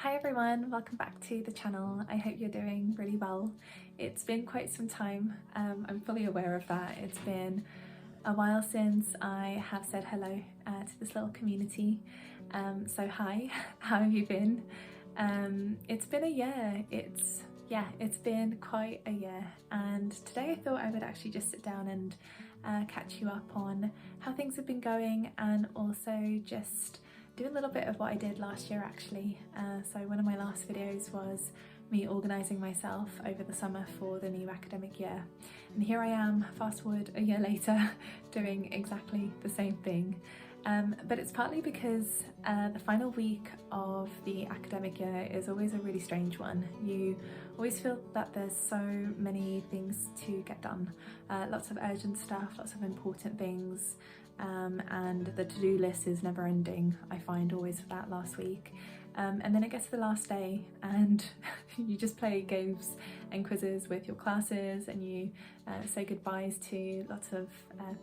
Hi everyone, welcome back to the channel. I hope you're doing really well. It's been quite some time, I'm fully aware of that. It's been a while since I have said hello to this little community. So hi, how have you been? It's been a year. It's been quite a year, and today I thought I would actually just sit down and catch you up on how things have been going, and also just do a little bit of what I did last year actually. So one of my last videos was me organising myself over the summer for the new academic year, and here I am, fast forward a year later, doing exactly the same thing. But it's partly because the final week of the academic year is always a really strange one. You always feel that there's so many things to get done, lots of urgent stuff, lots of important things, and the to-do list is never ending, I find, always for that last week. And then it gets to the last day and you just play games and quizzes with your classes, and you say goodbyes to lots of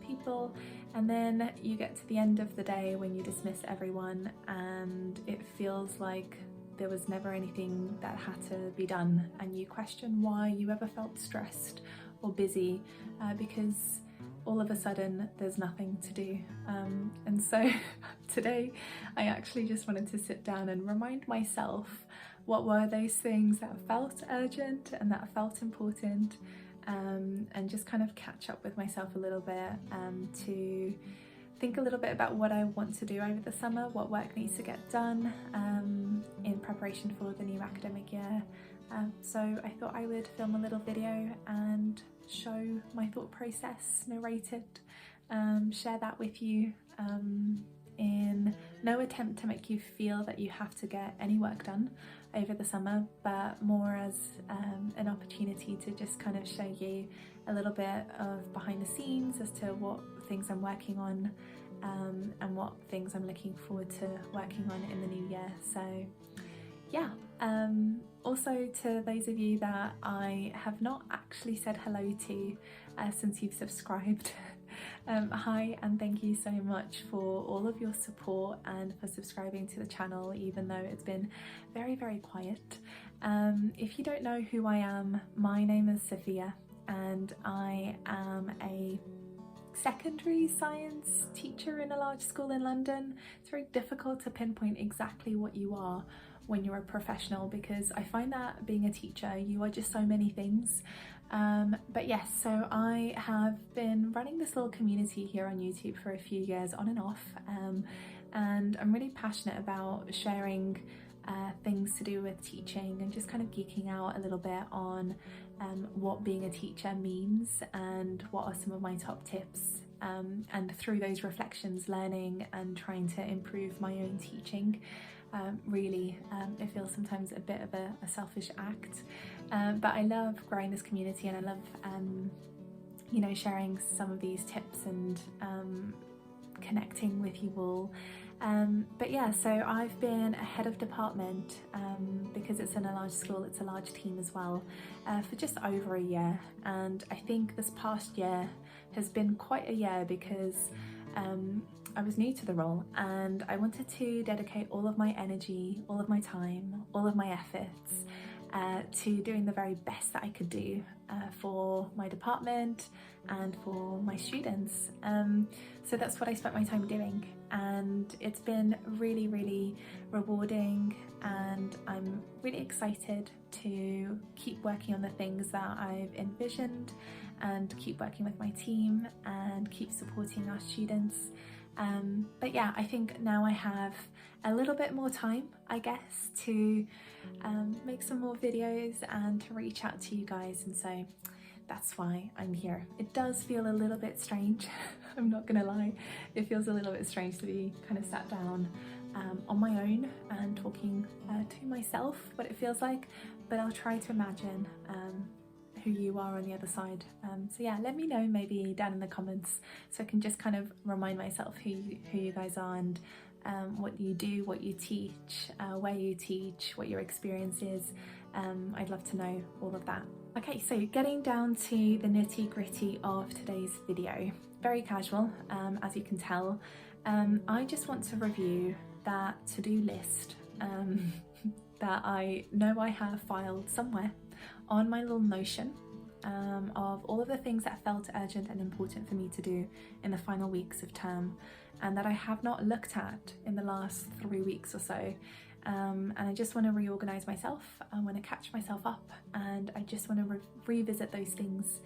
people, and then you get to the end of the day when you dismiss everyone and it feels like there was never anything that had to be done, and you question why you ever felt stressed or busy, because all of a sudden there's nothing to do. And so today I actually just wanted to sit down and remind myself what were those things that felt urgent and that felt important, and just kind of catch up with myself a little bit, to think a little bit about what I want to do over the summer, what work needs to get done in preparation for the new academic year. So I thought I would film a little video and show my thought process, narrate it, share that with you, in no attempt to make you feel that you have to get any work done over the summer, but more as an opportunity to just kind of show you a little bit of behind the scenes as to what things I'm working on, and what things I'm looking forward to working on in the new year. So yeah, also to those of you that I have not actually said hello to since you've subscribed, hi, and thank you so much for all of your support and for subscribing to the channel, even though it's been very quiet. If you don't know who I am, my name is Sofia and I am a secondary science teacher in a large school in London. It's very difficult to pinpoint exactly what you are when you're a professional, because I find that being a teacher, you are just so many things. But yes, so I have been running this little community here on YouTube for a few years on and off, and I'm really passionate about sharing things to do with teaching and just kind of geeking out a little bit on what being a teacher means and what are some of my top tips, and through those reflections, learning and trying to improve my own teaching. Really, it feels sometimes a bit of a selfish act, but I love growing this community, and I love you know, sharing some of these tips and connecting with you all. But yeah, so I've been a head of department, because it's in a large school, it's a large team as well, for just over a year, and I think this past year has been quite a year because I was new to the role and I wanted to dedicate all of my energy, all of my time, all of my efforts to doing the very best that I could do for my department and for my students. So that's what I spent my time doing, and it's been really rewarding, and I'm really excited to keep working on the things that I've envisioned and keep working with my team and keep supporting our students. But yeah, I think now I have a little bit more time, I guess, to make some more videos and to reach out to you guys, and so that's why I'm here. It does feel a little bit strange, I'm not gonna lie. It feels a little bit strange to be kind of sat down on my own and talking to myself, what it feels like, but I'll try to imagine who you are on the other side. So yeah, let me know maybe down in the comments so I can just kind of remind myself who you guys are, and what you do, what you teach, where you teach, what your experience is. I'd love to know all of that. Okay, so getting down to the nitty-gritty of today's video. Very casual, as you can tell. I just want to review that to-do list that I know I have filed somewhere on my little Notion of all of the things that felt urgent and important for me to do in the final weeks of term, and that I have not looked at in the last 3 weeks or so. And I just want to reorganize myself. I want to catch myself up, and I just want to revisit those things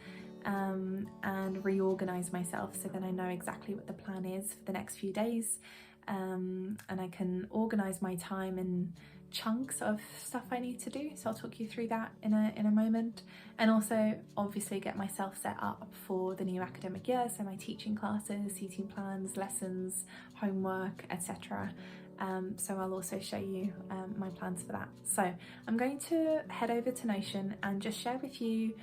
and reorganize myself so that I know exactly what the plan is for the next few days, and I can organize my time in chunks of stuff I need to do. So I'll talk you through that in a moment, and also obviously get myself set up for the new academic year, so my teaching classes, seating plans, lessons, homework, etc. So I'll also show you my plans for that. So I'm going to head over to Notion and just share with you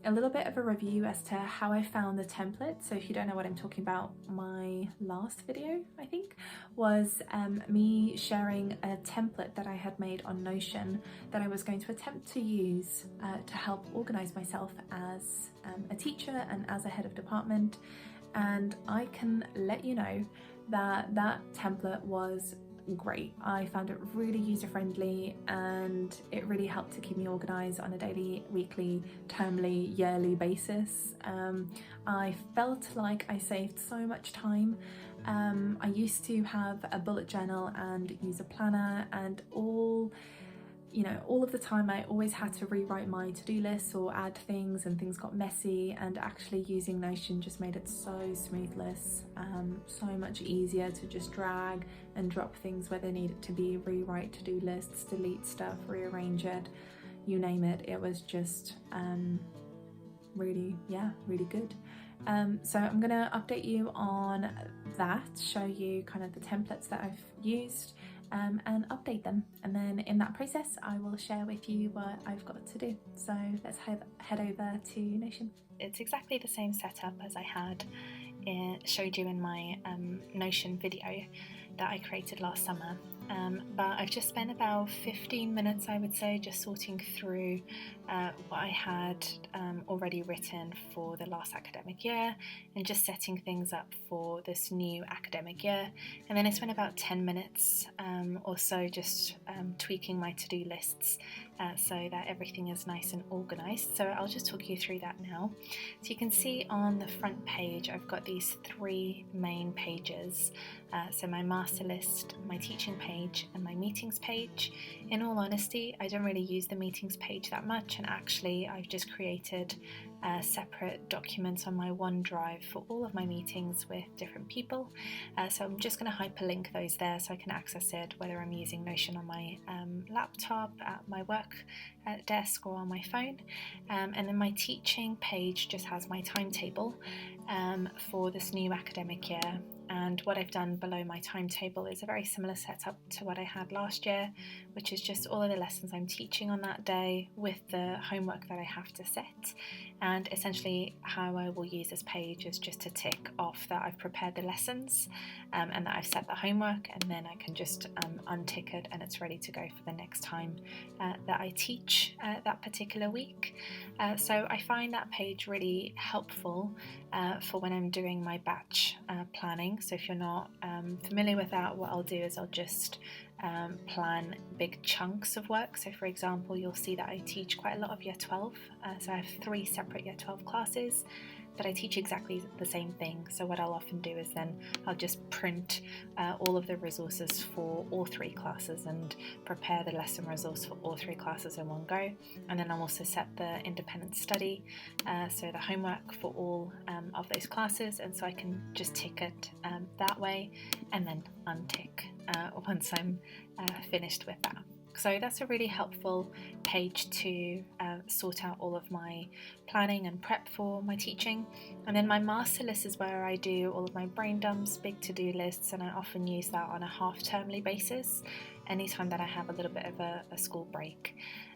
a little bit of a review as to how I found the template. So if you don't know what I'm talking about, my last video, I think, was me sharing a template that I had made on Notion that I was going to attempt to use to help organize myself as a teacher and as a head of department. And I can let you know that that template was great. I found it really user-friendly, and it really helped to keep me organized on a daily, weekly, termly, yearly basis. I felt like I saved so much time. I used to have a bullet journal and use a planner, and all of the time I always had to rewrite my to-do lists or add things, and things got messy, and actually using Notion just made it so smoothless, so much easier to just drag and drop things where they needed to be, rewrite to-do lists, delete stuff, rearrange it, you name it. It was just really good. So I'm gonna update you on that, show you kind of the templates that I've used, and update them, and then in that process I will share with you what I've got to do. So let's head over to Notion. It's exactly the same setup as I had showed you in my Notion video that I created last summer, but I've just spent about 15 minutes, I would say, just sorting through what I had already written for the last academic year, and just setting things up for this new academic year. And then I spent about 10 minutes or so just tweaking my to-do lists so that everything is nice and organised. So I'll just talk you through that now. So you can see on the front page I've got these 3 main pages. So my master list, my teaching page, and my meetings page. In all honesty, I don't really use the meetings page that much, and actually I've just created separate documents on my OneDrive for all of my meetings with different people. So I'm just going to hyperlink those there so I can access it whether I'm using Notion on my laptop, at my work desk, or on my phone. And then my teaching page just has my timetable for this new academic year. And what I've done below my timetable is a very similar setup to what I had last year, which is just all of the lessons I'm teaching on that day with the homework that I have to set. And essentially how I will use this page is just to tick off that I've prepared the lessons and that I've set the homework, and then I can just untick it and it's ready to go for the next time that I teach that particular week. So I find that page really helpful for when I'm doing my batch planning. So if you're not familiar with that, what I'll do is I'll just plan big chunks of work. So for example, you'll see that I teach quite a lot of year 12, so I have 3 separate year 12 classes, but I teach exactly the same thing. So what I'll often do is then I'll just print all of the resources for all 3 classes and prepare the lesson resource for all 3 classes in one go. And then I'll also set the independent study, so the homework for all of those classes, and so I can just tick it that way and then untick once I'm finished with that. So that's a really helpful page to sort out all of my planning and prep for my teaching. And then my master list is where I do all of my brain dumps, big to-do lists, and I often use that on a half-termly basis, anytime that I have a little bit of a school break.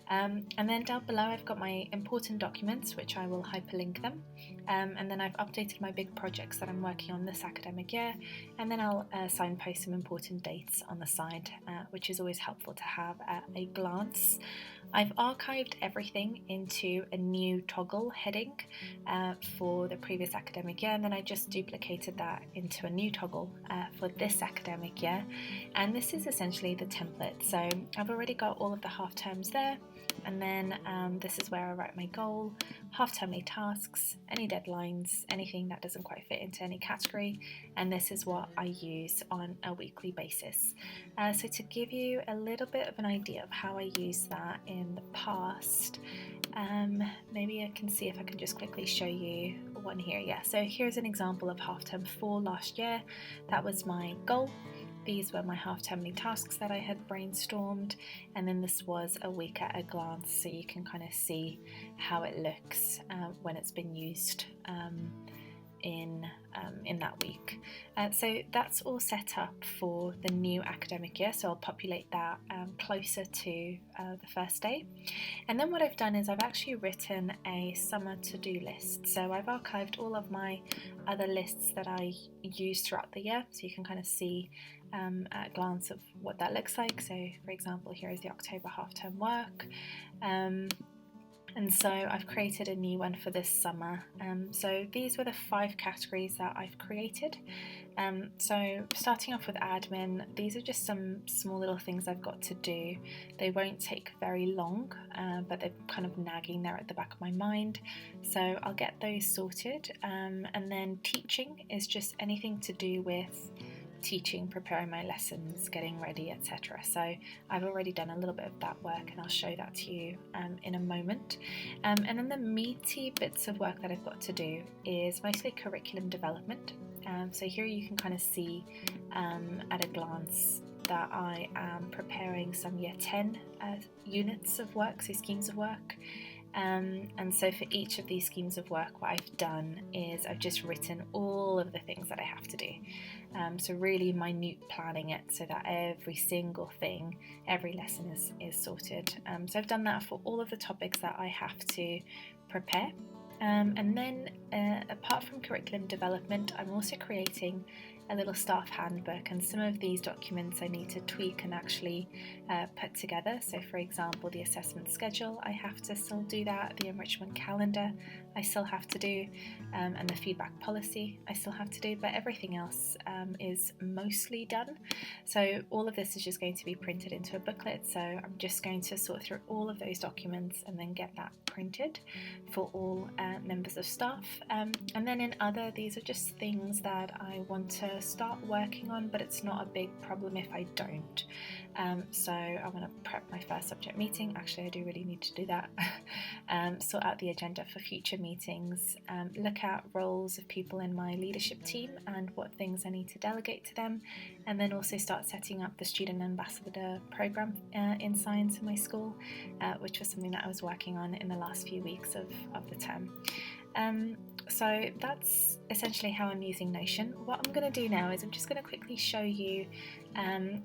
And then down below I've got my important documents, which I will hyperlink them, and then I've updated my big projects that I'm working on this academic year, and then I'll signpost some important dates on the side, which is always helpful to have at a glance. I've archived everything into a new toggle heading for the previous academic year, and then I just duplicated that into a new toggle for this academic year, and this is essentially the template. So I've already got all of the half terms there, and then this is where I write my goal, half-termly tasks, any deadlines, anything that doesn't quite fit into any category, and this is what I use on a weekly basis. So to give you a little bit of an idea of how I used that in the past, maybe I can see if I can just quickly show you one here. Yeah, so here's an example of half-term 4 last year. That was my goal. These were my half-termly tasks that I had brainstormed, and then this was a week at a glance, so you can kind of see how it looks when it's been used in that week. So that's all set up for the new academic year, so I'll populate that closer to the first day. And then what I've done is I've actually written a summer to-do list. So I've archived all of my other lists that I use throughout the year, so you can kind of see at a glance of what that looks like. So for example, here is the October half-term work. And so I've created a new one for this summer. So these were the 5 categories that I've created. So starting off with admin, these are just some small little things I've got to do. They won't take very long, but they're kind of nagging there at the back of my mind. So I'll get those sorted. And then teaching is just anything to do with teaching, preparing my lessons, getting ready, etc. So I've already done a little bit of that work, and I'll show that to you in a moment. And then the meaty bits of work that I've got to do is mostly curriculum development. So here you can kind of see at a glance that I am preparing some year 10 units of work, so schemes of work. And so for each of these schemes of work, what I've done is I've just written all of the things that I have to do. So really minute planning it so that every single thing, every lesson is sorted. So I've done that for all of the topics that I have to prepare. And then apart from curriculum development, I'm also creating a little staff handbook, and some of these documents I need to tweak and actually put together. So for example, the assessment schedule, I have to still do that. The enrichment calendar I still have to do, and the feedback policy I still have to do, but everything else is mostly done. So all of this is just going to be printed into a booklet, so I'm just going to sort through all of those documents and then get that printed for all members of staff. And then in other, these are just things that I want to start working on, but it's not a big problem if I don't. So I want to prep my first subject meeting. Actually, I do really need to do that. Sort out the agenda for future meetings, look at roles of people in my leadership team and what things I need to delegate to them, and then also start setting up the student ambassador program in science in my school, which was something that I was working on in the last few weeks of the term. So that's essentially how I'm using Notion. What I'm going to do now is I'm just going to quickly show you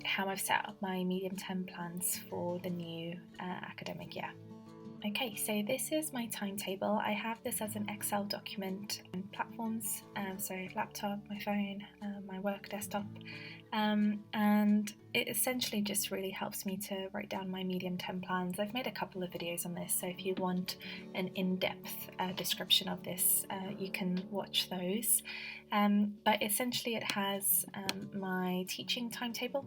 how I've set up my medium-term plans for the new academic year. Okay, so this is my timetable. I have this as an Excel document on platforms, so laptop, my phone, my work desktop, and it essentially just really helps me to write down my medium-term plans. I've made a couple of videos on this, so if you want an in-depth description of this, you can watch those. But essentially it has my teaching timetable,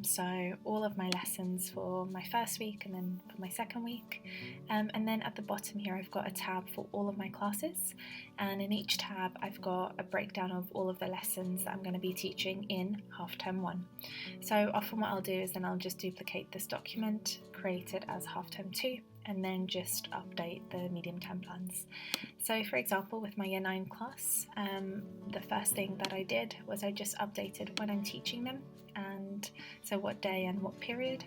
so all of my lessons for my first week and then for my second week, and then at the bottom here I've got a tab for all of my classes, and in each tab I've got a breakdown of all of the lessons that I'm going to be teaching in half term 1. So often what I'll do is then I'll just duplicate this document, create it as half term 2, and then just update the medium term plans. So for example, with my year 9 class, the first thing that I did was I just updated when I'm teaching them, and so what day and what period,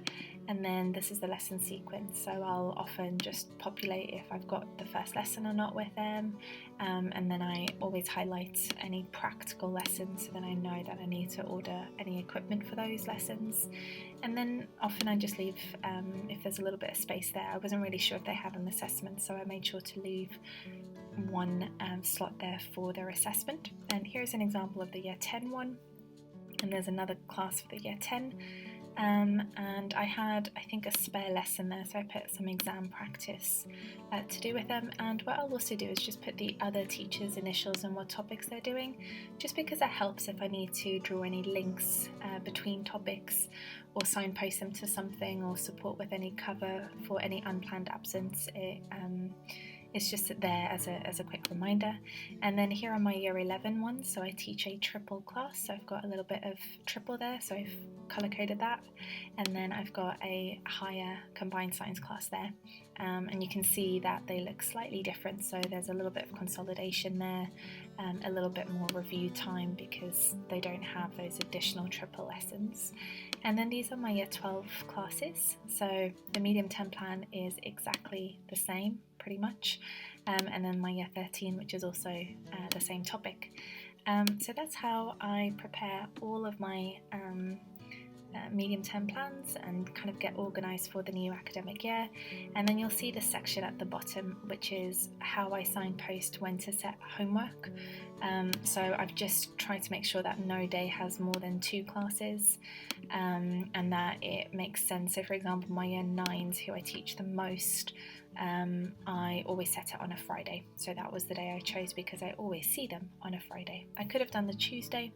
and then this is the lesson sequence. So I'll often just populate if I've got the first lesson or not with them, and then I always highlight any practical lessons so then I know that I need to order any equipment for those lessons. And then often I just leave, if there's a little bit of space there. I wasn't really sure if they had an assessment, so I made sure to leave one slot there for their assessment. And here's an example of the Year 10 one, and there's another class for the Year 10. And I had, I think, a spare lesson there, so I put some exam practice to do with them. And what I'll also do is just put the other teachers' initials and what topics they're doing, just because that helps if I need to draw any links between topics, or signpost them to something, or support with any cover for any unplanned absence. It's just there as a quick reminder. And then here are my Year 11 ones. So I teach a triple class, so I've got a little bit of triple there, so I've colour coded that. And then I've got a higher combined science class there. And you can see that they look slightly different, so there's a little bit of consolidation there, a little bit more review time because they don't have those additional triple lessons. And then these are my Year 12 classes, so the medium term plan is exactly the same, pretty much, and then my Year 13, which is also the same topic. So that's how I prepare all of my medium term plans and kind of get organised for the new academic year. And then you'll see this section at the bottom, which is how I signpost when to set homework. So I've just tried to make sure that no day has more than 2 classes, and that it makes sense. So for example, my Year 9s, who I teach the most, I always set it on a Friday. So that was the day I chose because I always see them on a Friday. I could have done the Tuesday,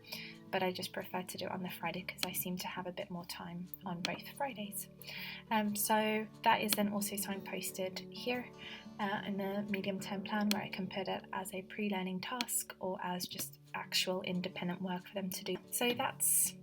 but I just prefer to do it on the Friday because I seem to have a bit more time on both Fridays. So that is then also signposted here in the medium term plan, where I can put it as a pre-learning task or as just actual independent work for them to do. So that's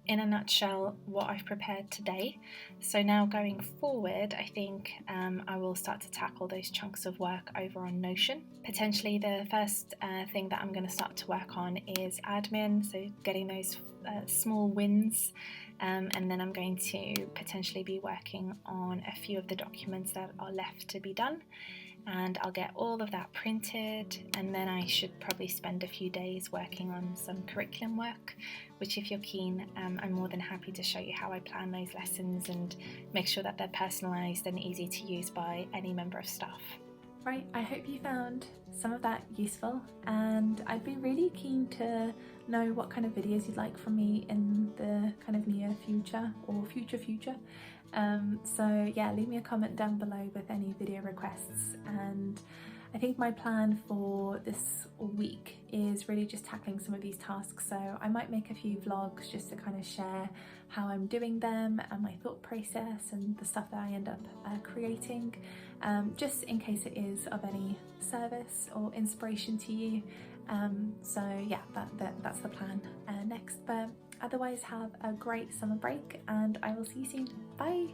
in a nutshell what I've prepared today. So now going forward, I think I will start to tackle those chunks of work over on Notion. Potentially the first thing that I'm going to start to work on is admin, so getting those small wins, and then I'm going to potentially be working on a few of the documents that are left to be done, and I'll get all of that printed, and then I should probably spend a few days working on some curriculum work, which if you're keen, I'm more than happy to show you how I plan those lessons and make sure that they're personalised and easy to use by any member of staff. Right, I hope you found some of that useful, and I'd be really keen to know what kind of videos you'd like from me in the kind of near future or future. So yeah, leave me a comment down below with any video requests. And I think my plan for this week is really just tackling some of these tasks, so I might make a few vlogs just to kind of share how I'm doing them and my thought process and the stuff that I end up creating, just in case it is of any service or inspiration to you. So yeah, that's the plan next, but otherwise have a great summer break and I will see you soon. Bye!